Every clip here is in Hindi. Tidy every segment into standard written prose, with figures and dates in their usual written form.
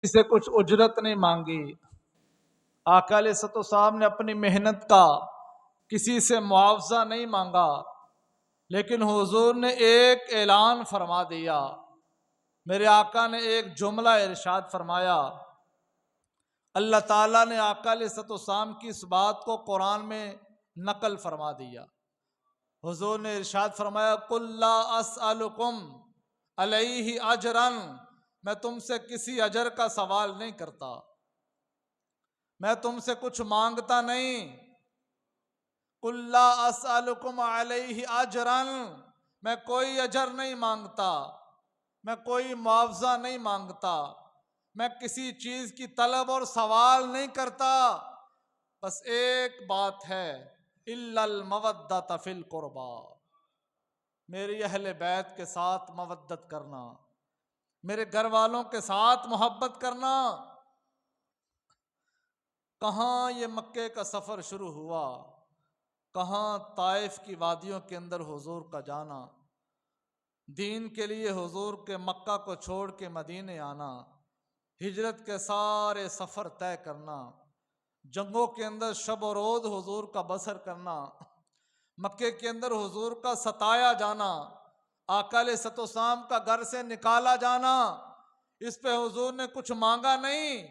से कुछ उजरत नहीं मांगी। आका अलैहिस्सलाम ने अपनी मेहनत का किसी से मुआवजा नहीं मांगा, लेकिन हुजूर ने एक ऐलान फरमा दिया। मेरे आका ने एक जुमला इरशाद फरमाया। अल्लाह ताला ने आका अलैहिस्सलाम की इस बात को कुरान में नकल फरमा दिया। हुजूर ने इरशाद फरमाया, कुल ला अस्अलुकुम अलैहि अजरन, मैं तुमसे किसी अजर का सवाल नहीं करता, मैं तुमसे कुछ मांगता नहीं। कुल ला अस्अलुकुम अलैहि अजरन, मैं कोई अजर नहीं मांगता, मैं कोई मुआवजा नहीं मांगता, मैं किसी चीज की तलब और सवाल नहीं करता। बस एक बात है, इल्लल मवद्दत फिल कुर्बा, मेरी अहले बैत के साथ मवद्दत करना, मेरे घर वालों के साथ मोहब्बत करना। कहाँ ये मक्के का सफ़र शुरू हुआ, कहाँ ताइफ की वादियों के अंदर हुजूर का जाना, दीन के लिए हुजूर के मक्का को छोड़ के मदीने आना, हिजरत के सारे सफ़र तय करना, जंगों के अंदर शब और रोज़ हुजूर का बसर करना, मक्के के अंदर हुजूर का सताया जाना, आका अलैहिस्सलाम का घर से निकाला जाना। इस पे हुजूर ने कुछ मांगा नहीं,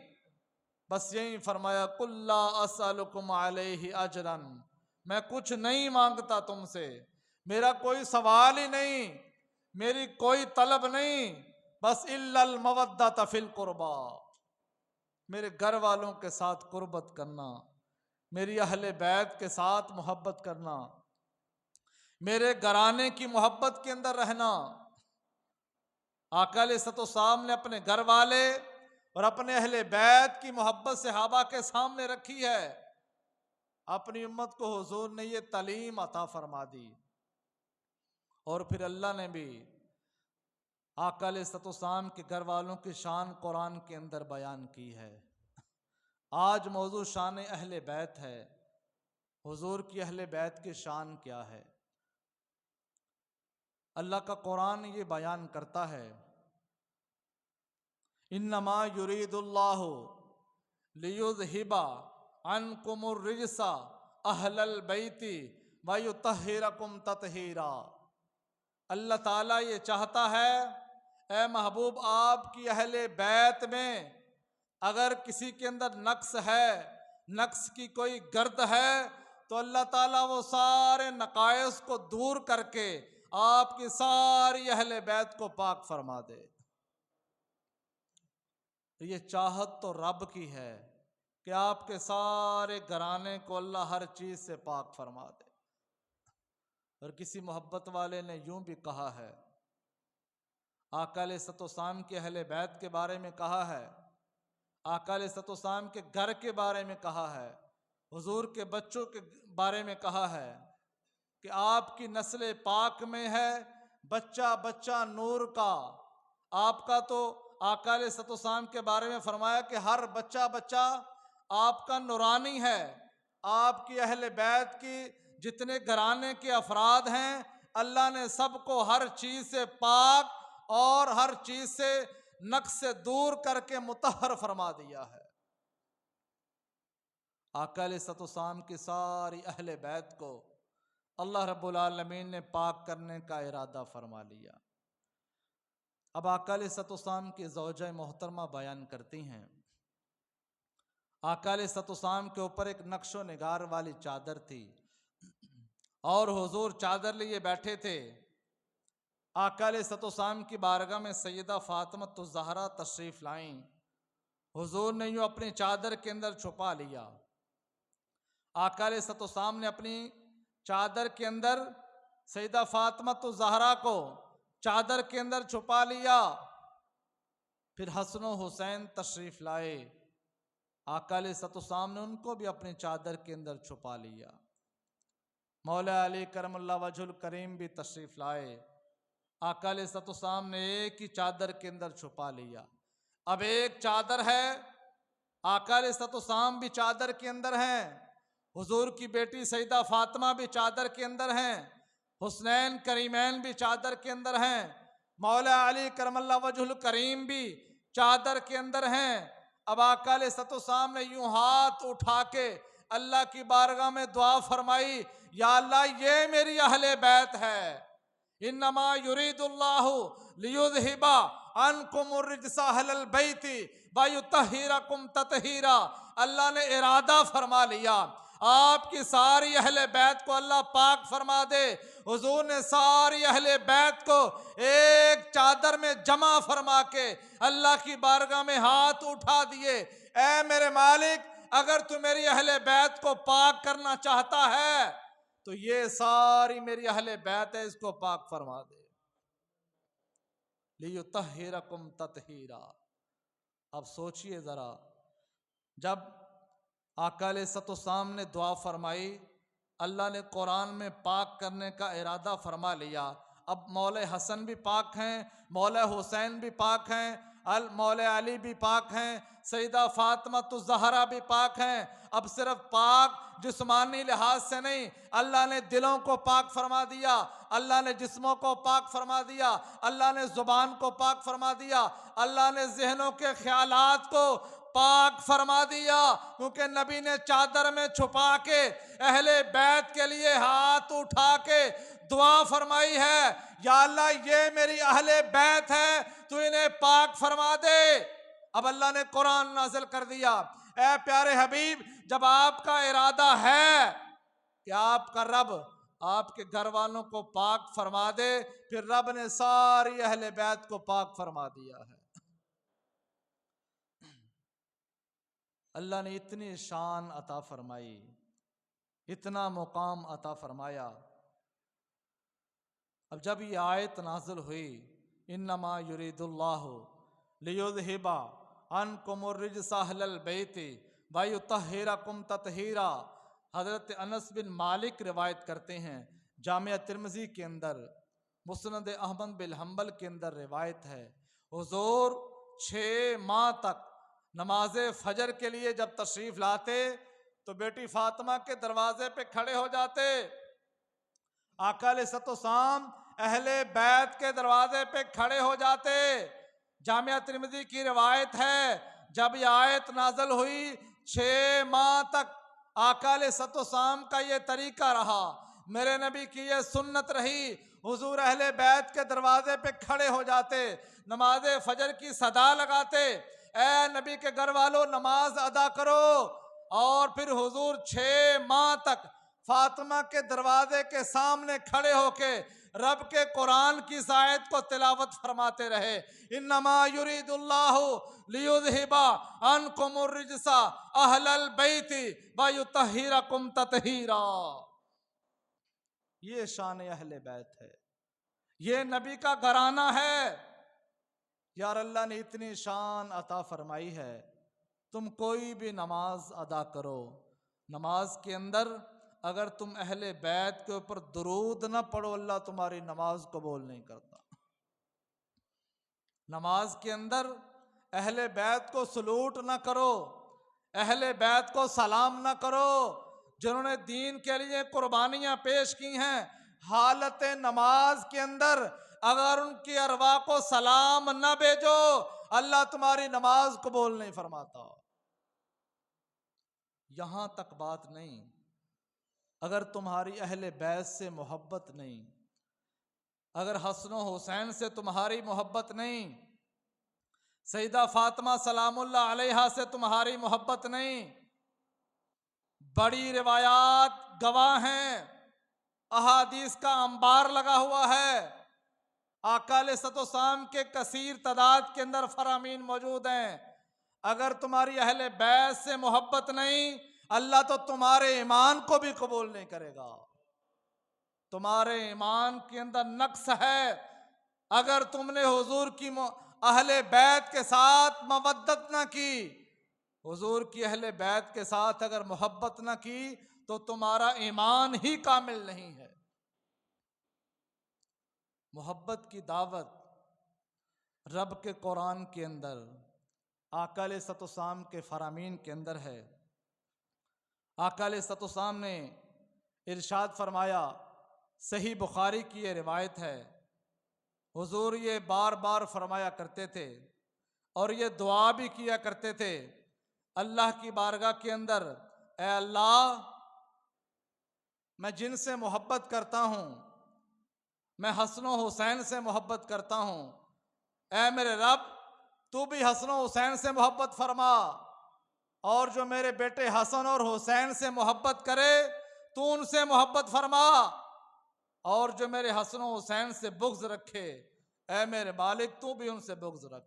बस यही फरमाया, कुल्ला अस्अलुकुम अलैहि अजरन, मैं कुछ नहीं मांगता तुमसे, मेरा कोई सवाल ही नहीं, मेरी कोई तलब नहीं, बस इल्लल मवद्दत फिल कुर्बा, मेरे घर वालों के साथ कुर्बत करना, मेरी अहले बैत के साथ मोहब्बत करना, मेरे घराने की मोहब्बत के अंदर रहना। आका अलैहिस्सलाम ने अपने घर वाले और अपने अहले बैत की मोहब्बत सहाबा के सामने रखी है। अपनी उम्मत को हुजूर ने ये तालीम अता फरमा दी। और फिर अल्लाह ने भी आका अलैहिस्सलाम के घर वालों की शान कुरान के अंदर बयान की है। आज मौजू शान अहले बैत है। हुजूर की अहले बैत की शान क्या है? अल्लाह का कुरान ये बयान करता है, इन्नमा युरीदुल्लाहु लियुज़हिबा अन्कुमुर रिजसा अहलल बैति व युतहिरकुम ततहीरा। अल्लाह ताला ये चाहता है, ए महबूब, आपकी अहले बैत में अगर किसी के अंदर नक्स है, नक्स की कोई गर्द है, तो अल्लाह ताला वो सारे नकायस को दूर करके आपकी सारी अहले बैत को पाक फरमा दे। ये चाहत तो रब की है कि आपके सारे घराने को अल्लाह हर चीज से पाक फरमा दे। और किसी मोहब्बत वाले ने यूं भी कहा है, आका अलैहिस्सलाम के अहले बैत के बारे में कहा है, आका अलैहिस्सलाम के घर के बारे में कहा है, हुजूर के बच्चों के बारे में कहा है कि आपकी नस्ल पाक में है बच्चा बच्चा नूर का। आपका तो आका अलैहिस्सलाम के बारे में फरमाया कि हर बच्चा बच्चा आपका नूरानी है। आपकी अहले बैत की जितने घराने के अफराद हैं, अल्लाह ने सबको हर चीज से पाक और हर चीज से नक्स से दूर करके मुतहर फरमा दिया है। आका अलैहिस्सलाम की सारी अहले बैत को अल्लाह रब्बुल आलमीन ने पाक करने का इरादा फरमा लिया। अब आका अलैहिस्सलाम की ज़ौजा मोहतरमा बयान करती हैं, आका अलैहिस्सलाम के ऊपर एक नक्शो निगार वाली चादर थी और हुजूर चादर लिए बैठे थे। आका अलैहिस्सलाम की बारगाह में सैयदा फातिमा ज़हरा तशरीफ लाईं। हुजूर ने यूं अपनी चादर के अंदर छुपा लिया। आका अलैहिस्सलाम ने अपनी चादर के अंदर सैयदा फातिमा ज़हरा को चादर के अंदर छुपा लिया। फिर हसन हुसैन तशरीफ लाए, आका अलैहिस्सलाम ने उनको भी अपनी चादर के अंदर छुपा लिया। मौला अली करमुल्लाह वजहुल करीम भी तशरीफ लाए, आका अलैहिस्सलाम ने एक ही चादर के अंदर छुपा लिया। अब एक चादर है, आका अलैहिस्सलाम भी चादर के अंदर हैं, हुजूर की बेटी सैयदा फातिमा भी चादर के अंदर हैं, हुसनैन करीमैन भी चादर के अंदर हैं, मौला अली करमल्ला वजहुल करीम भी चादर के अंदर हैं। अब आका अलैहिस्सलाम ने यूं हाथ उठा के अल्लाह की बारगाह में दुआ फरमाई, या अल्लाह ये मेरी अहले बैत है। इन्नमा युरीदुल्लाहु लियुज़हिबा अन्कुमुर रिज्सा अहलल बैति व युतहिरकुम ततहीरा। अल्लाह ने इरादा फरमा लिया आपकी सारी अहले बैत को अल्लाह पाक फरमा दे। हुजूर ने सारी अहले बैत को एक चादर में जमा फरमा के अल्लाह की बारगाह में हाथ उठा दिए, ऐ मेरे मालिक, अगर तू मेरी अहले बैत को पाक करना चाहता है तो ये सारी मेरी अहले बैत है, इसको पाक फरमा दे। लियुतहिरकुम ततहीरा। अब सोचिए जरा, जब आका अलैहिस्सलाम ने दुआ फरमाई, अल्लाह ने कुरान में पाक करने का इरादा फरमा लिया। अब मौला हसन भी पाक हैं, मौला हुसैन भी पाक हैं, मौला अली भी पाक हैं, सईदा फातिमा तो ज़हरा भी पाक हैं। अब सिर्फ पाक जिस्मानी लिहाज से नहीं, अल्लाह ने दिलों को पाक फरमा दिया, अल्लाह ने जिस्मों को पाक फरमा दिया, अल्लाह ने जुबान को पाक फरमा दिया, अल्लाह ने जहनों के ख्यालात को पाक फरमा दिया। क्योंकि नबी ने चादर में छुपा के अहले बैत के लिए हाथ उठा के दुआ फरमाई है, या अल्लाह ये मेरी अहले बैत है, तू इन्हें पाक फरमा दे। अब अल्लाह ने कुरान नाजिल कर दिया, ऐ प्यारे हबीब, जब आपका इरादा है कि आपका रब आपके घर वालों को पाक फरमा दे, फिर रब ने सारी अहले बैत को पाक फरमा दिया है। अल्लाह ने इतनी शान अता फरमाई, इतना मुकाम अता फरमाया। अब जब ये आयत नाजिल हुई, इन्नमा युरीदुल्लाहु लियुज़हिबा अन्कुमुर रिज्सा अहलल बैति व युतहिरकुम ततहीरा। हज़रत अनस बिन मालिक रिवायत करते हैं, जामिया तिर्मिज़ी के अंदर, मुस्नद अहमद बिन हम्बल के अंदर रिवायत है, हुजूर 6 माह तक नमाज फजर के लिए जब तशरीफ लाते तो बेटी फातिमा के दरवाजे पे खड़े हो जाते। आका अलैहिस्सलाम अहले बैत के दरवाजे पे खड़े हो जाते। जामिया तिर्मिज़ी की रिवायत है, जब यह आयत नाजल हुई 6 माह तक आका अलैहिस्सलाम का ये तरीका रहा, मेरे नबी की ये सुन्नत रही। हुजूर अहले बैत के दरवाजे पे खड़े हो जाते, नमाज फजर की सदा लगाते, ऐ नबी के घर वालों नमाज अदा करो। और फिर हुजूर 6 माह तक फातिमा के दरवाजे के सामने खड़े होके रब के कुरान की आयत को तिलावत फरमाते रहे, इन्नमा युरीदुल्लाहु लियुज़हिबा अन्कुमुर रिज्सा अहलल बैति व युतहिरकुम ततहीरा। ये शान अहले बैत है, ये नबी का घराना है। यार अल्लाह ने इतनी शान अता फरमाई है, तुम कोई भी नमाज अदा करो, नमाज के अंदर अगर तुम अहले बैत के ऊपर दुरूद ना पढ़ो, अल्लाह तुम्हारी नमाज कबूल नहीं करता। नमाज के अंदर अहले बैत को सलूट ना करो, अहले बैत को सलाम ना करो, जिन्होंने दीन के लिए कुर्बानियां पेश की हैं, हालत नमाज के अंदर अगर उनकी अरवा को सलाम न भेजो, अल्लाह तुम्हारी नमाज कबूल नहीं फरमाता। यहां तक बात नहीं, अगर तुम्हारी अहले बैत से मोहब्बत नहीं, अगर हसन हुसैन से तुम्हारी मोहब्बत नहीं, सईदा फातिमा सलामुल्लाह अलैहा से तुम्हारी मोहब्बत नहीं, बड़ी रिवायात गवाह हैं, अहादीस का अंबार लगा हुआ है, आका अलैहिस्सलाम के कसीर तादाद के अंदर फरामीन मौजूद हैं। अगर तुम्हारी अहले बैत से मोहब्बत नहीं, अल्लाह तो तुम्हारे ईमान को भी कबूल नहीं करेगा। तुम्हारे ईमान के अंदर नक्स है। अगर तुमने हुजूर की अहले बैत के साथ मवद्दत ना की, हुजूर की अहले बैत के साथ अगर मोहब्बत ना की, तो तुम्हारा ईमान ही कामिल नहीं है। मोहब्बत की दावत रब के कुरान के अंदर, आका अलैहिस्सलाम के फरामीन के अंदर है। आका अलैहिस्सलाम ने इरशाद फरमाया, सही बुखारी की ये रिवायत है, हुजूर ये बार बार फरमाया करते थे, और ये दुआ भी किया करते थे अल्लाह की बारगाह के अंदर, ऐ अल्लाह, मैं जिनसे मोहब्बत करता हूँ, मैं हसन हुसैन से मोहब्बत करता हूँ, ऐ मेरे रब, तू भी हसन हुसैन से मोहब्बत फरमा, और जो मेरे बेटे हसन और हुसैन से मोहब्बत करे तू उनसे मोहब्बत फरमा, और जो मेरे हसन हुसैन से बुग़्ज़ रखे, ऐ मेरे मालिक तू भी उनसे बुग़्ज़ रख।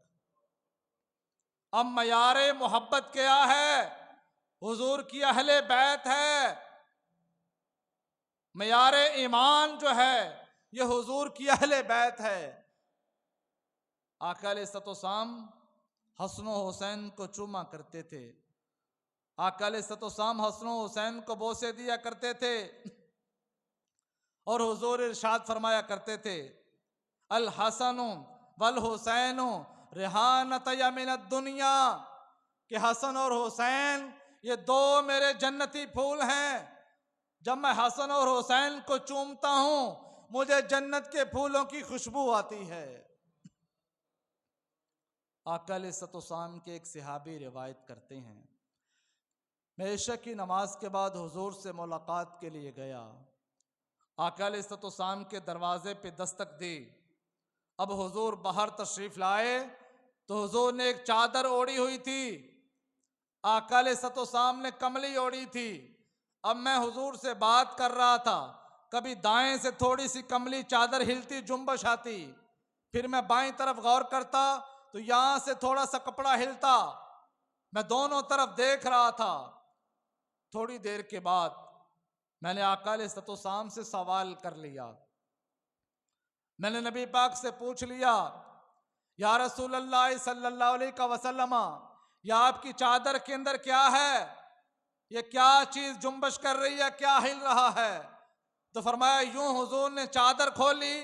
अब मयारे मोहब्बत क्या है? हुजूर की अहले बैत है। मयारे ईमान जो है ये हुजूर की अहले बैत है। आका अलैहिस्सलाम हसन हुसैन को चूमा करते थे, आका अलैहिस्सलाम हसन हुसैन को बोसे दिया करते थे, और हुजूर इरशाद फरमाया करते थे, अल हसन वल हुसैन रिहानत मिन दुनिया, कि हसन और हुसैन ये दो मेरे जन्नती फूल हैं। जब मैं हसन और हुसैन को चूमता हूं मुझे जन्नत के फूलों की खुशबू आती है। आका अलैहिस्सलाम के एक सहाबी रिवायत करते हैं, मैं इशा की नमाज के बाद हुजूर से मुलाकात के लिए गया, आका अलैहिस्सलाम के दरवाजे पे दस्तक दी। अब हुजूर बाहर तशरीफ लाए तो हुजूर ने एक चादर ओढ़ी हुई थी, आका अलैहिस्सलाम ने कमली ओढ़ी थी। अब मैं हुजूर से बात कर रहा था, कभी दाएं से थोड़ी सी कमली चादर हिलती, जुम्बश आती, फिर मैं बाईं तरफ गौर करता तो यहां से थोड़ा सा कपड़ा हिलता, मैं दोनों तरफ देख रहा था। थोड़ी देर के बाद मैंने आका अलैहिस्सलाम से सवाल कर लिया, मैंने नबी पाक से पूछ लिया, या रसूल अल्लाह सल्लल्लाहु अलैहि वसल्लम, या आपकी चादर के अंदर क्या है? ये क्या चीज जुम्बश कर रही है, क्या हिल रहा है? तो फरमाया, यूं हुजूर ने चादर खोली,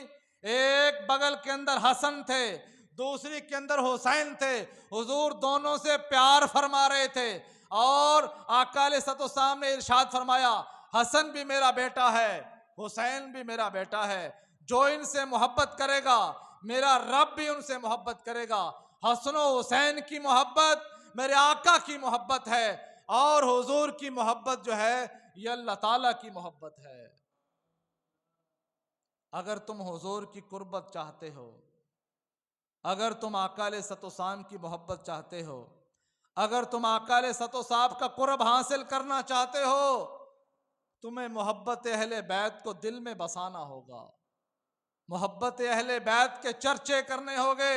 एक बगल के अंदर हसन थे, दूसरी के अंदर हुसैन थे। हुजूर दोनों से प्यार फरमा रहे थे, और आका अलैहिस्सलाम ने इरशाद फरमाया, हसन भी मेरा बेटा है, हुसैन भी मेरा बेटा है, जो इनसे मोहब्बत करेगा मेरा रब भी उनसे मोहब्बत करेगा। हसन हुसैन की मोहब्बत मेरे आका की मोहब्बत है, और हुजूर की मोहब्बत जो है ये अल्लाह ताला की मोहब्बत है। अगर तुम हुजूर की कुर्बत चाहते हो, अगर तुम आका अलैहिस्सलाम की मोहब्बत चाहते हो, अगर तुम आका अलैहिस्सलाम का कुर्ब हासिल करना चाहते हो, तुम्हें मोहब्बत अहले बैत को दिल में बसाना होगा, मोहब्बत अहले बैत के चर्चे करने होंगे,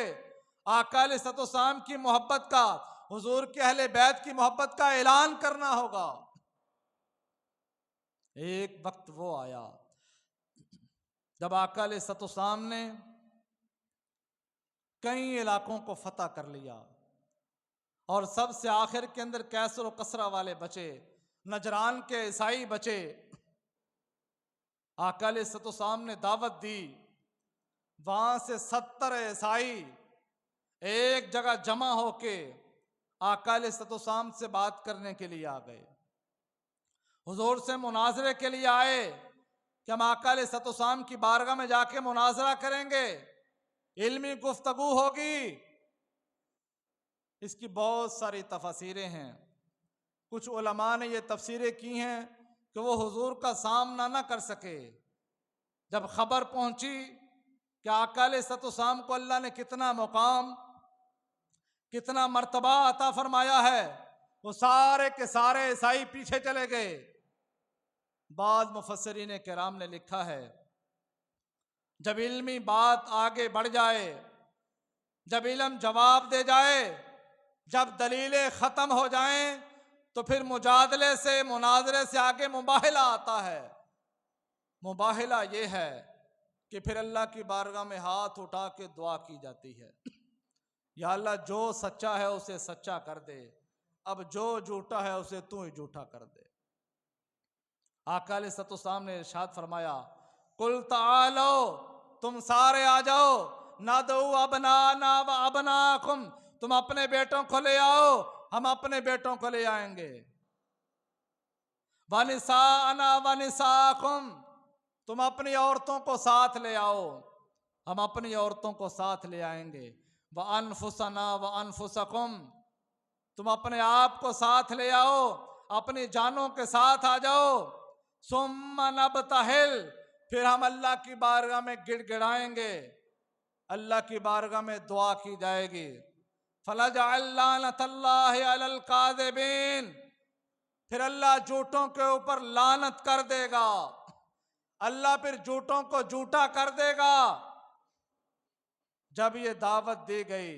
आका अलैहिस्सलाम की मोहब्बत का, हुजूर के अहले बैत की मोहब्बत का ऐलान करना होगा। एक वक्त वो आया जब आका अलैहिस्सलाम ने कई इलाकों को फतह कर लिया, और सबसे आखिर के अंदर कैसर और कसरा वाले बचे, नजरान के ईसाई बचे। आका अलैहिस्सलाम ने दावत दी, वहां से 70 ईसाई एक जगह जमा होके आका अलैहिस्सलाम से बात करने के लिए आ गए, हुजूर से मुनाजरे के लिए आए कि हम आका अलैहिस्सलाम की बारगाह में जाके मुनाजरा करेंगे, इल्मी गुफ्तगू होगी। इसकी बहुत सारी तफसीरें हैं, कुछ उलमा ने ये तफसीरें की हैं कि वो हुजूर का सामना ना कर सके। जब खबर पहुंची कि आका अलैहिस्सलाम को अल्लाह ने कितना मुकाम, कितना मर्तबा अता फरमाया है, वो सारे के सारे ईसाई पीछे चले गए। बाद मुफस्सिरीन किराम ने लिखा है, जब इल्मी बात आगे बढ़ जाए, जब इल्म जवाब दे जाए, जब दलीलें ख़त्म हो जाएं, तो फिर मुजादले से, मुनाजरे से आगे मुबाहिला आता है। मुबाहिला ये है कि फिर अल्लाह की बारगाह में हाथ उठा के दुआ की जाती है, या अल्लाह जो सच्चा है उसे सच्चा कर दे, अब जो झूठा है उसे तू ही झूठा कर दे। आका अलैहिस्सलाम ने इरशाद फरमाया, कुल तालो, तुम सारे आ जाओ, नदउ अबनाना व अबनाकुम, तुम अपने बेटों को ले आओ, हम अपने बेटों को ले आएंगे। वनिसाअना वनिसाकुम, तुम अपनी औरतों को साथ ले आओ, हम अपनी औरतों को साथ ले आएंगे। व अनफुसना व अनफुसकुम, तुम अपने आप को साथ ले आओ, अपनी जानों के साथ आ जाओ। सुम्मा नबतहिल, फिर हम अल्लाह की बारगाह में गिड़गिड़ाएंगे, अल्लाह की बारगाह में दुआ की जाएगी। फलजअल लानतल्लाहि अलल काज़िबीन, फिर अल्लाह झूठों के ऊपर लानत कर देगा, अल्लाह फिर झूठों को झूठा कर देगा। जब ये दावत दी गई,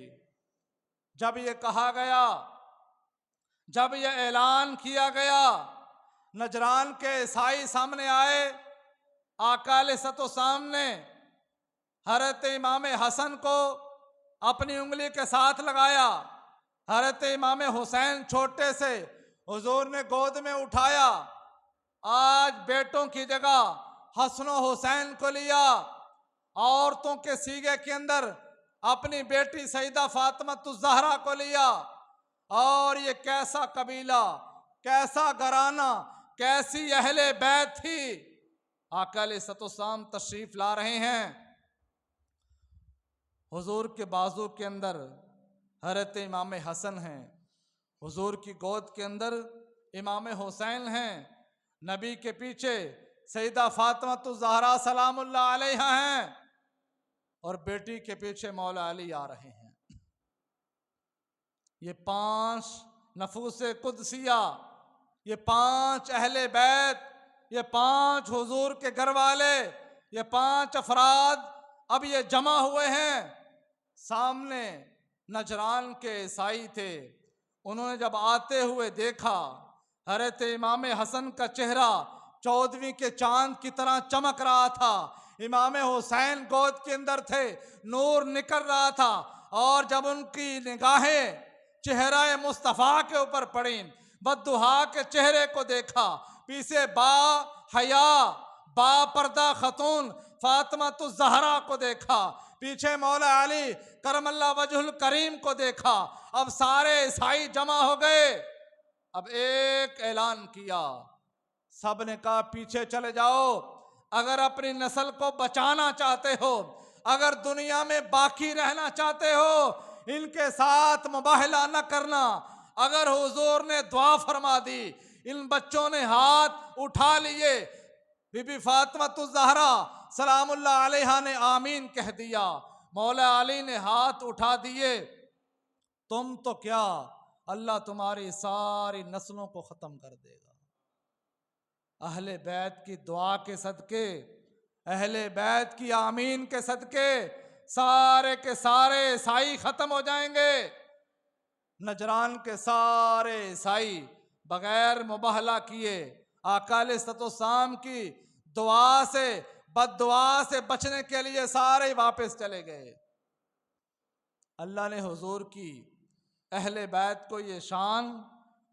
जब ये कहा गया, जब ये ऐलान किया गया, नजरान के ईसाई सामने आए, आका अलैहिस्सलातो सामने हजरत इमाम हसन को अपनी उंगली के साथ लगाया, हजरत इमाम हुसैन छोटे से हुजूर ने गोद में उठाया। आज बेटों की जगह हसन हुसैन को लिया, औरतों के सीगे के अंदर अपनी बेटी सईदा फातिमा ज़हरा को लिया। और ये कैसा कबीला, कैसा घराना, कैसी अहले बैत थी। आका अलैहिस्सलाम तशरीफ ला रहे हैं, हुजूर के बाजू के अंदर हजरत इमाम हसन हैं, हुजूर की गोद के अंदर इमाम हुसैन हैं, नबी के पीछे सईदा फातिमा ज़हरा सलामुल्लाह अलैहा हैं, और बेटी के पीछे मौला अली आ रहे हैं। ये 5 नफूसे कुदसिया, ये 5 अहले बैत, ये 5 हुजूर के घर वाले, ये 5 अफराद अब ये जमा हुए हैं। सामने नजरान के ईसाई थे, उन्होंने जब आते हुए देखा, हजरत इमाम हसन का चेहरा 14वीं के चांद की तरह चमक रहा था, इमाम हुसैन गोद के अंदर थे, नूर निकल रहा था। और जब उनकी निगाहें चेहरा मुस्तफ़ा के ऊपर पड़ी, बद्दुहा के चेहरे को देखा, पीछे बा हया बा पर्दा खतून फातिमा ज़हरा को देखा, पीछे मौला अली करमल्ला वजहुल करीम को देखा। अब सारे ईसाई जमा हो गए। अब एक ऐलान किया, सब ने कहा पीछे चले जाओ, अगर अपनी नस्ल को बचाना चाहते हो, अगर दुनिया में बाकी रहना चाहते हो, इनके साथ मुबाहला न करना। अगर हुजूर ने दुआ फरमा दी, इन बच्चों ने हाथ उठा लिए, बीबी फातिमा ज़हरा सलामुल्लाह अलैहा ने आमीन कह दिया, मौला अली ने हाथ उठा दिए, तुम तो क्या, अल्लाह तुम्हारी सारी नस्लों को खत्म कर देगा। अहले बैत की दुआ के सदके, अहले बैत की आमीन के सदके सारे के सारे ईसाई खत्म हो जाएंगे। नजरान के सारे ईसाई बगैर मुबाहला किए आका अलैहिस्सलाम की दुआ से, बद्दुआ से बचने के लिए सारे वापस चले गए। अल्लाह ने हुजूर की अहले बैत को ये शान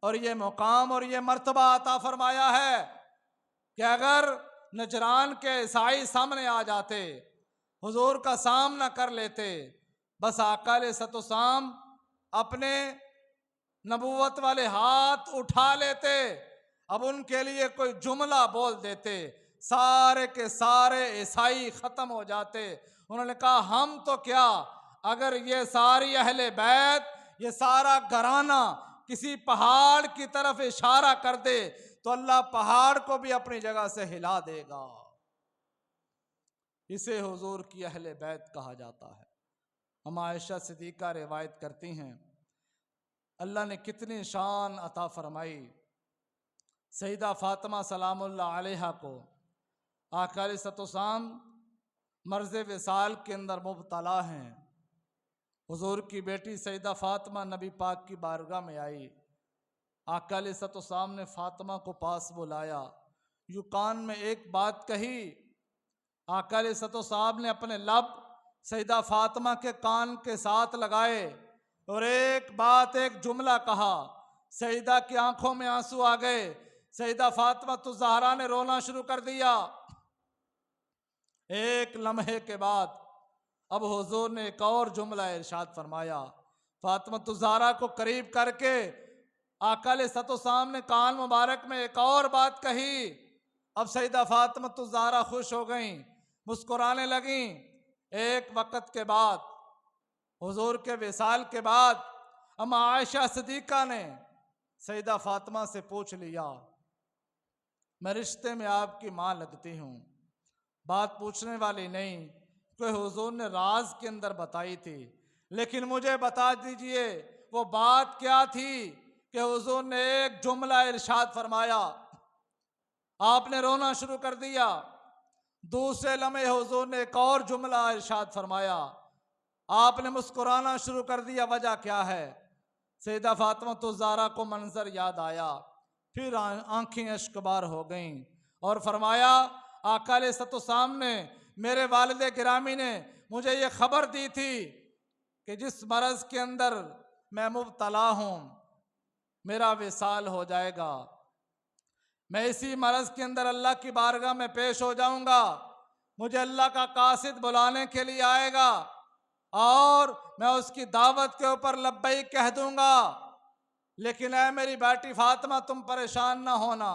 और ये मुकाम और ये मर्तबा अता फरमाया है कि अगर नजरान के ईसाई सामने आ जाते, हुजूर का सामना कर लेते, बस आका अलैहिस्सलाम अपने नबूवत वाले हाथ उठा लेते, अब उनके लिए कोई जुमला बोल देते, सारे के सारे ईसाई खत्म हो जाते। उन्होंने कहा हम तो क्या, अगर ये सारी अहले बैत, ये सारा घराना किसी पहाड़ की तरफ इशारा कर दे तो अल्लाह पहाड़ को भी अपनी जगह से हिला देगा। इसे हुजूर की अहले बैत कहा जाता है। हम आयशा सिद्दीक़ा रिवायत करती हैं, अल्लाह ने कितनी शान अता फरमाई। सईदा फातिमा सलामुल्लाह अलैहा को आका अलैहिस्सलाम मर्ज़ विसाल के अंदर मुब्तला हैं। हुजूर की बेटी सईदा फातिमा नबी पाक की बारगाह में आई, आका अलैहिस्सलाम ने फातिमा को पास बुलाया, यूं कान में एक बात कही। आका अलैहिस्सलाम ने अपने लब सईदा फातिमा के कान के साथ लगाए और एक बात, एक जुमला कहा। सईदा की आंखों में आंसू आ गए, सईदा फातिमा ज़हरा ने रोना शुरू कर दिया। एक लम्हे के बाद अब हुजूर ने एक और जुमला इरशाद फरमाया, फातिमा ज़हरा को करीब करके आका अलैहिस्सलाम ने कान मुबारक में एक और बात कही। अब सईदा फातिमा ज़हरा खुश हो गईं, मुस्कुराने लगीं। एक वक्त के बाद हुजूर के विसाल के बाद अम्मा आयशा सिद्दीक़ा ने सैयदा फातिमा से पूछ लिया, मैं रिश्ते में आपकी माँ लगती हूँ। बात पूछने वाली नहीं, कोई हुजूर ने राज के अंदर बताई थी, लेकिन मुझे बता दीजिए वो बात क्या थी कि हुजूर ने एक जुमला इरशाद फरमाया, आपने रोना शुरू कर दिया। दूसरे लम्हे हुजूर ने एक और जुमला इरशाद फरमाया, आपने मुस्कुराना शुरू कर दिया। वजह क्या है? सैयदा फातिमा तो ज़हरा को मंजर याद आया, फिर आंखें अश्कबार हो गईं और फरमाया, आका अलैहिस्सलाम ने, मेरे वालिद गिरामी ने मुझे ये खबर दी थी कि जिस मरज़ के अंदर मैं मुब्तला हूँ मेरा विसाल हो जाएगा। मैं इसी मरज़ के अंदर अल्लाह की बारगाह में पेश हो जाऊंगा। मुझे अल्लाह का कासिद बुलाने के लिए आएगा और मैं उसकी दावत के ऊपर लब्बैक कह दूंगा। लेकिन ऐ मेरी बेटी फातिमा, तुम परेशान ना होना।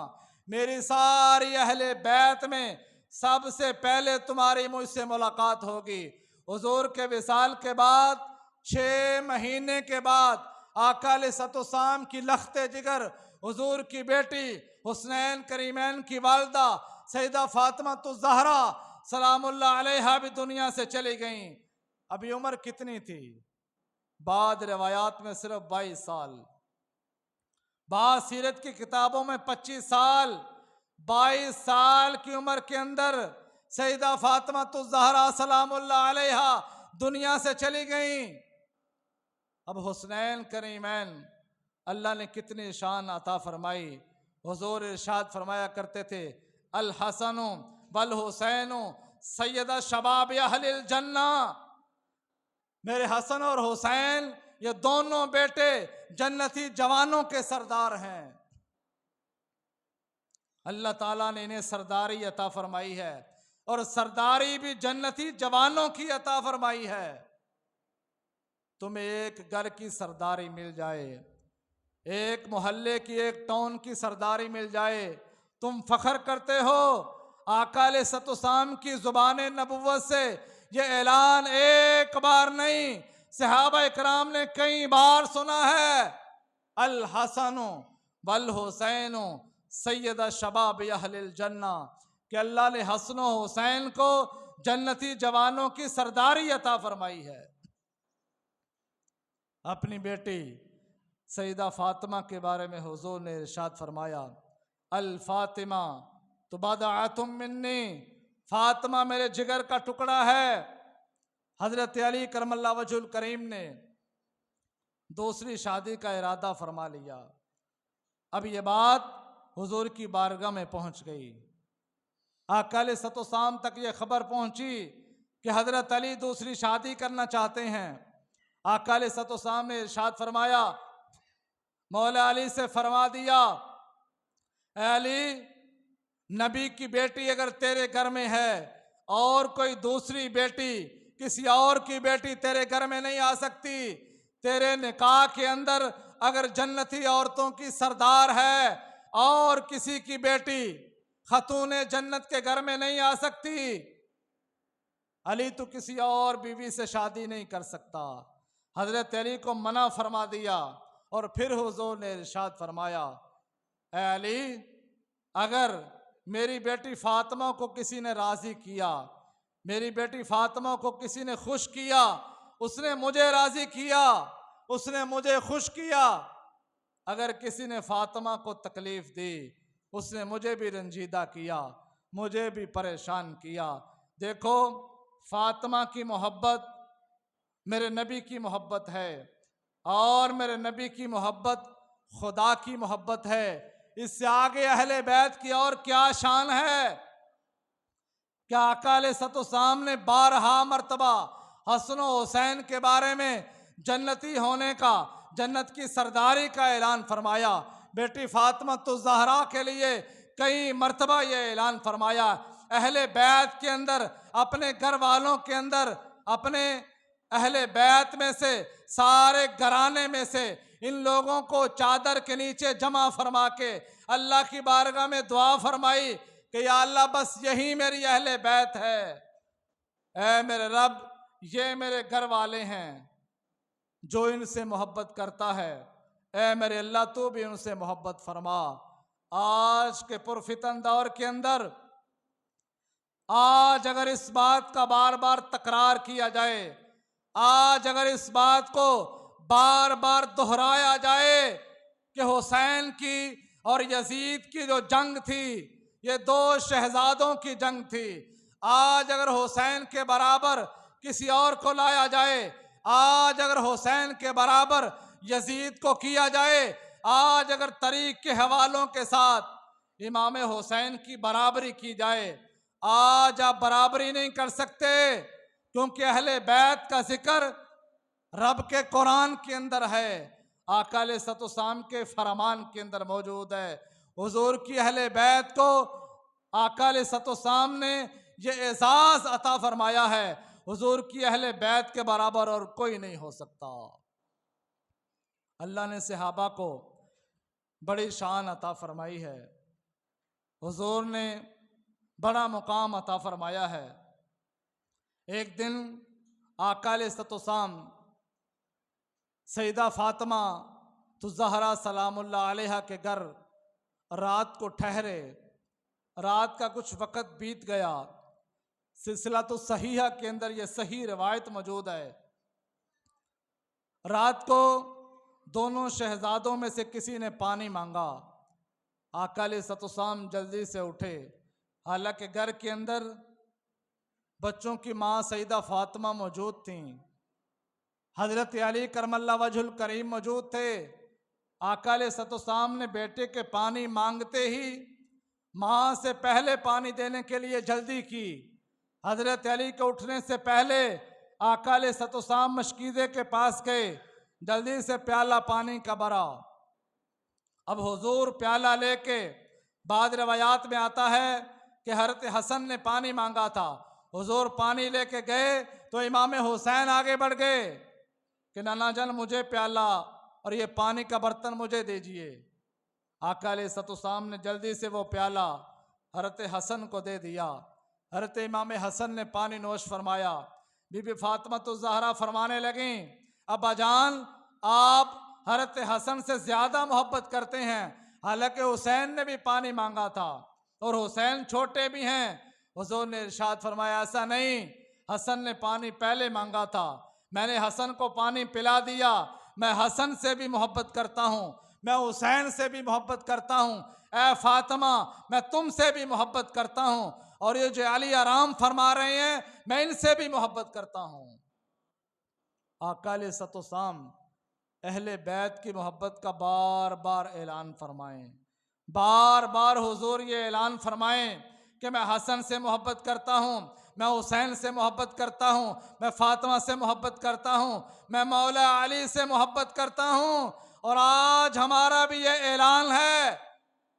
मेरी सारी अहले बैत में सबसे पहले तुम्हारी मुझसे मुलाकात होगी। हुजूर के विसाल के बाद 6 महीने के बाद आका अलैहिस्सलाम की लख्ते जिगर हुजूर की बेटी हुसनैन करीमैन की वालदा सैयदा फातिमा तो ज़हरा सलामुल्लाह अलैहा भी दुनिया से चली गईं। अभी उम्र कितनी थी? बाद रिवायात में सिर्फ 22 साल, बाद सीरत की किताबों में 25 साल। 22 साल की उम्र के अंदर सैयदा फातिमा तो ज़हरा सलामुल्लाह अलैहा दुनिया से चली गईं। अब हुसनैन करीमैन अल्लाह ने कितनी शान अता फरमाई। हुजूर इरशाद फरमाया करते थे, अल हसनु वल हुसैनु सैयदा शबाब अहलिल जन्ना। मेरे हसन और हुसैन ये दोनों बेटे जन्नती जवानों के सरदार हैं। अल्लाह ताला ने इन्हें सरदारी अता फरमाई है और सरदारी भी जन्नती जवानों की अता फरमाई है। तुम्हें एक घर की सरदारी मिल जाए, एक मोहल्ले की, एक टाउन की सरदारी मिल जाए, तुम फख्र करते हो। आका अलैहिस्सलाम की ज़ुबान नबुव्वत से ये ऐलान एक बार नहीं, सहाबा इकराम ने कई बार सुना है, अल हसनु वल हुसैनु सैयदा शबाब अहलिल जन्ना, कि अल्लाह ने हसन और हुसैन को जन्नती जवानों की सरदारी अता फरमाई है। अपनी बेटी सैयदा फातिमा के बारे में हुजूर ने इरशाद फरमाया, अल फातिमा तो बदअतुम मिन्नी, फातिमा मेरे जिगर का टुकड़ा है। हजरत अली करमल्लाहु वजहुल करीम ने दूसरी शादी का इरादा फरमा लिया। अब ये बात हुजूर की बारगाह में पहुंच गई। आका अलैहिस्सलाम तक ये खबर पहुंची कि हजरत अली दूसरी शादी करना चाहते हैं। आका अलैहिस्सलाम ने इरशाद फरमाया, मौला अली से फरमा दिया, अली, नबी की बेटी अगर तेरे घर में है और कोई दूसरी बेटी, किसी और की बेटी तेरे घर में नहीं आ सकती। तेरे निकाह के अंदर अगर जन्नती औरतों की सरदार है और किसी की बेटी खतून जन्नत के घर में नहीं आ सकती, अली तो किसी और बीवी से शादी नहीं कर सकता। हजरत अली को मना फरमा दिया और फिर हुजूर ने इरशाद फरमाया, ऐ अली, अगर मेरी बेटी फातिमा को किसी ने राजी किया, मेरी बेटी फातिमा को किसी ने खुश किया, उसने मुझे राजी किया, उसने मुझे खुश किया। अगर किसी ने फातिमा को तकलीफ दी, उसने मुझे भी रंजीदा किया, मुझे भी परेशान किया। देखो, फातिमा की मोहब्बत मेरे नबी की मोहब्बत है और मेरे नबी की मोहब्बत खुदा की मोहब्बत है। इससे आगे अहले बैत की और क्या शान है। क्या आका अलैहिस्सलाम ने 12 मरतबा हसन और हुसैन के बारे में जन्नती होने का, जन्नत की सरदारी का ऐलान फरमाया। बेटी फातिमा तो ज़हरा के लिए कई मरतबा ये ऐलान फरमाया। अहले बैत के अंदर, अपने घर वालों के अंदर, अपने अहले बैत में से, सारे घराने में से इन लोगों को चादर के नीचे जमा फरमा के अल्लाह की बारगाह में दुआ फरमाई कि या अल्लाह, बस यही मेरी अहले बैत है। ऐ मेरे रब, ये मेरे घर वाले हैं, जो इनसे मोहब्बत करता है, ए मेरे अल्लाह तू भी उनसे मोहब्बत फरमा। आज के पुरफितन दौर के अंदर आज अगर इस बात का बार बार तकरार किया जाए, आज अगर इस बात को बार बार दोहराया जाए कि हुसैन की और यजीद की जो जंग थी ये दो शहजादों की जंग थी, आज अगर हुसैन के बराबर किसी और को लाया जाए, आज अगर हुसैन के बराबर यजीद को किया जाए, आज अगर तरीक के हवालों के साथ इमाम हुसैन की बराबरी की जाए, आज आप बराबरी नहीं कर सकते, क्योंकि अहले बैत का जिक्र रब के कुरान के अंदर है, आकाले सतुसाम के फरमान के अंदर मौजूद है। हुजूर की अहले बैत को आकाले सतुसाम ने ये एजाज अता फरमाया है, हुजूर की अहले बैत के बराबर और कोई नहीं हो सकता। अल्लाह ने सहाबा को बड़ी शान अता फरमाई है, हुजूर ने बड़ा मुकाम अता फरमाया है। एक दिन आकाले सतुसाम सईदा फातिमा तो ज़हरा सलामुल्लाह अलैहा के घर रात को ठहरे, रात का कुछ वक़्त बीत गया। सिलसिला तो सहीहा के अंदर यह सही रिवायत मौजूद है। रात को दोनों शहजादों में से किसी ने पानी मांगा, आकाले सतुसाम जल्दी से उठे, हालांकि घर के अंदर बच्चों की माँ सईदा फातिमा मौजूद थीं, हजरत अली करमल्ला वजहुल करीम मौजूद थे। आकाले सतुसाम ने बेटे के पानी मांगते ही माँ से पहले पानी देने के लिए जल्दी की। हजरत अली के उठने से पहले आकाले सतुसाम मशकीज़े के पास गए, जल्दी से प्याला पानी का भरा। अब हुजूर प्याला लेके, बाद रवायात में आता है कि हजरत हसन ने पानी मांगा था, हुजूर पानी लेके गए तो इमाम हुसैन आगे बढ़ गए कि नाना जान मुझे प्याला और ये पानी का बर्तन मुझे दीजिए। आकाले सतुसाम ने जल्दी से वो प्याला हजरत हसन को दे दिया। हजरत इमाम हसन ने पानी नोश फरमाया। बीबी फातिमा तो ज़हरा फरमाने लगी, अब्बा जान आप हजरत हसन से ज़्यादा मोहब्बत करते हैं, हालांकि हुसैन ने भी पानी मांगा था और हुसैन छोटे भी हैं। हुजूर ने इरशाद फरमाया, ऐसा नहीं, हसन ने पानी पहले मांगा था, मैंने हसन को पानी पिला दिया। मैं हसन से भी मोहब्बत करता हूँ, मैं हुसैन से भी मोहब्बत करता हूँ। ए फातिमा, मैं तुमसे भी मोहब्बत करता हूँ, और ये जो अली आराम फरमा रहे हैं मैं इनसे भी मोहब्बत करता हूँ। आकाले सतुसाम अहले बैत की मोहब्बत का बार बार ऐलान फरमाएं, बार बार हुजूर ये ऐलान फरमाएं कि मैं हसन से मोहब्बत करता हूँ, मैं हुसैन से मोहब्बत करता हूँ, मैं फातिमा से मोहब्बत करता हूँ, मैं मौला अली से मोहब्बत करता हूँ। और आज हमारा भी ये ऐलान है,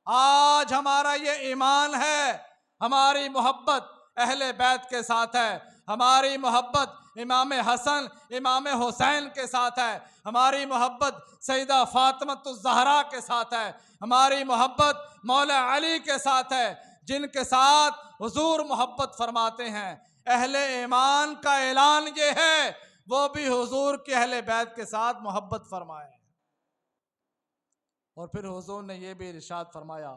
आज हमारा ये ईमान है, हमारी मोहब्बत अहले बैत के साथ है, हमारी मोहब्बत इमाम हसन इमाम हुसैन के साथ है, हमारी मोहब्बत सईदा फातिमतुज़ ज़हरा के साथ है, हमारी मोहब्बत मौला अली के साथ है, जिनके साथ हुजूर मोहब्बत फरमाते हैं। अहले ईमान का ऐलान ये है वो भी हुजूर के अहले बैत के साथ मोहब्बत फरमाए। और फिर हुजूर ने यह भी इरशाद फरमाया,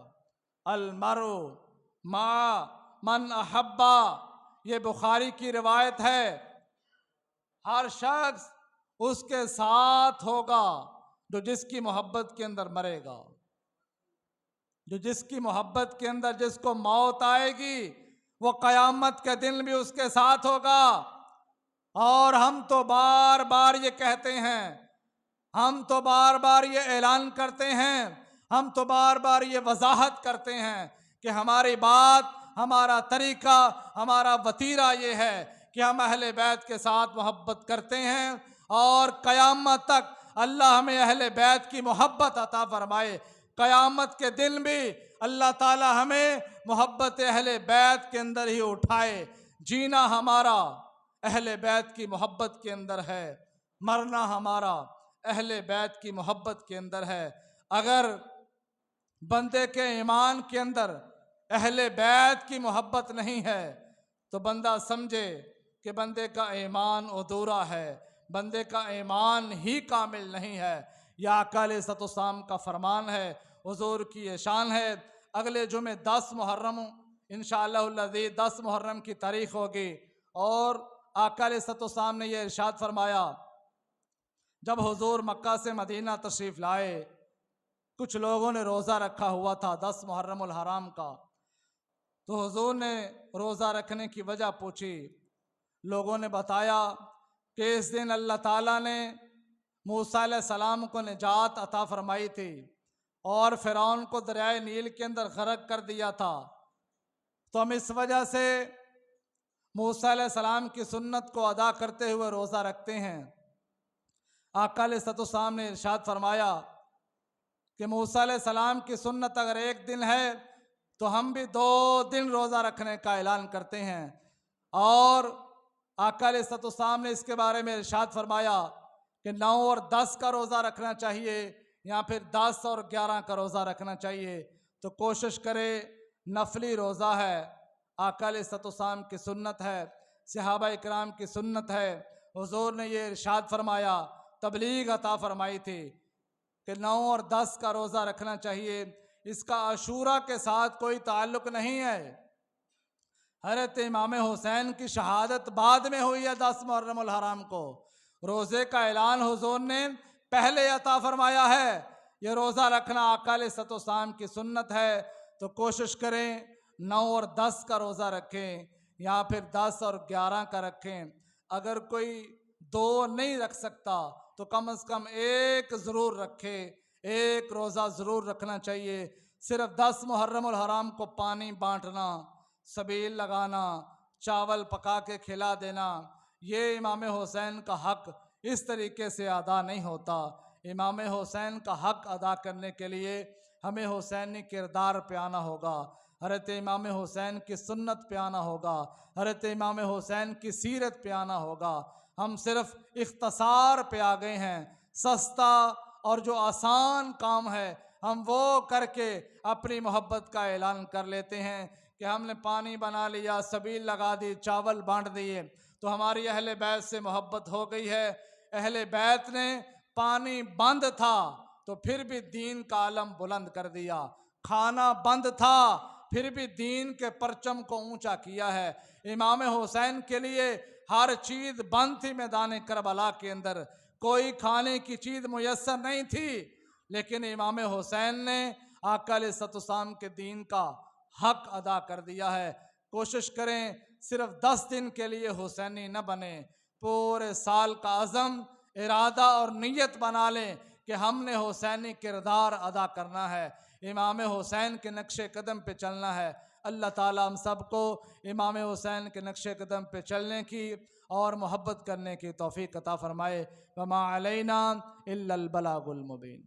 अल मरु मा मन अहब्बा, ये बुखारी की रिवायत है, हर शख्स उसके साथ होगा जो जिसकी मोहब्बत के अंदर मरेगा, जो जिसकी मोहब्बत के अंदर जिसको मौत आएगी वो क़यामत के दिन भी उसके साथ होगा। और हम तो बार बार ये कहते हैं, हम तो बार बार ये ऐलान करते हैं, हम तो बार बार ये वजाहत करते हैं कि हमारी बात, हमारा तरीका, हमारा वतीरा ये है कि हम अहले बैत के साथ मोहब्बत करते हैं और क़यामत तक अल्लाह हमें अहले बैत की मोहब्बत अता फरमाए। क़यामत के दिन भी अल्लाह ताला हमें मोहब्बत अहले बैत के अंदर ही उठाए। जीना हमारा अहले बैत की मोहब्बत के अंदर है, मरना हमारा अहले बैत की मोहब्बत के अंदर है। अगर बंदे के ईमान के अंदर अहले बैत की मोहब्बत नहीं है तो बंदा समझे कि बंदे का ईमान अधूरा है, बंदे का ईमान ही कामिल नहीं है। यह आका अलैहिस्सलाम का फरमान है, हुजूर की ये शान है। अगले जुमे 10 मुहर्रम इंशाअल्लाह 10 मुहर्रम की तारीख होगी और आका अलैहिस्सलाम ने यह इरशाद फरमाया, जब हुजूर मक्का से मदीना तशरीफ़ लाए, कुछ लोगों ने रोज़ा रखा हुआ था 10 मुहर्रमुल हराम का। तो हुजूर ने रोज़ा रखने की वजह पूछी। लोगों ने बताया कि इस दिन अल्लाह ताला ने मूसा अलैहिस्सलाम को निजात अता फरमाई थी और फ़िरौन को दरियाए नील के अंदर गर्क कर दिया था। तो हम इस वजह से मूसा अलैहिस्सलाम की सुन्नत को अदा करते हुए रोज़ा रखते हैं। आका अलैहिस्सलाम ने इरशाद फरमाया कि मूसा अलैहिस्सलाम की सुन्नत अगर एक दिन है तो हम भी 2 दिन रोज़ा रखने का ऐलान करते हैं। और आका अलैहिस्सलाम ने इसके बारे में इरशाद फरमाया कि 9 और 10 का रोज़ा रखना चाहिए या फिर 10 और 11 का रोज़ा रखना चाहिए। तो कोशिश करें, नफली रोज़ा है, आका अलैहिस्सलाम की सुन्नत है, सहाबा इकराम की सुन्नत है। हुजूर ने ये इरशाद फरमाया, तबलीग अता फरमाई थी कि 9 और 10 का रोज़ा रखना चाहिए। इसका अशूरा के साथ कोई ताल्लुक नहीं है। हज़रत इमाम हुसैन की शहादत बाद में हुई है 10 मुहर्रमुल हराम को। रोज़े का ऐलान हुजूर ने पहले अता फरमाया है। ये रोज़ा रखना आका अलैहिस्सलाम की सुन्नत है। तो कोशिश करें 9 और 10 का रोज़ा रखें या फिर 10 और 11 का रखें। अगर कोई 2 नहीं रख सकता तो कम से कम एक ज़रूर रखे, एक रोज़ा ज़रूर रखना चाहिए। सिर्फ 10 मुहर्रमुल हराम को पानी बांटना, सबील लगाना, चावल पका के खिला देना, ये इमाम हुसैन का हक इस तरीके से अदा नहीं होता। इमाम हुसैन का हक अदा करने के लिए हमें हुसैनी किरदार पे आना होगा, हज़रत इमाम हुसैन की सुन्नत पे आना होगा, हज़रत इमाम हुसैन की सीरत पे आना होगा। हम सिर्फ इख्तसार पे आ गए हैं, सस्ता और जो आसान काम है हम वो करके अपनी मोहब्बत का ऐलान कर लेते हैं कि हमने पानी बना लिया, सबील लगा दी, चावल बांट दिए तो हमारी अहले बैत से मोहब्बत हो गई है। अहले बैत ने पानी बंद था तो फिर भी दीन का आलम बुलंद कर दिया, खाना बंद था फिर भी दीन के परचम को ऊंचा किया है। इमाम हुसैन के लिए हर चीज़ बंद थी। मैदान करबला के अंदर कोई खाने की चीज़ मुयस्सर नहीं थी, लेकिन इमाम हुसैन ने आका अलैहिस्सलाम के दीन का हक अदा कर दिया है। कोशिश करें सिर्फ 10 दिन के लिए हुसैनी न बने, पूरे साल का अज़म, इरादा और नीयत बना लें कि हमने हुसैनी किरदार अदा करना है, इमाम हुसैन के नक्शे कदम पे चलना है। अल्लाह ताला हम सबको इमाम हुसैन के नक्शे कदम पे चलने की और मोहब्बत करने की तौफीक अता फरमाए। वमा अलैना इल्लल बलागुल मुबीन।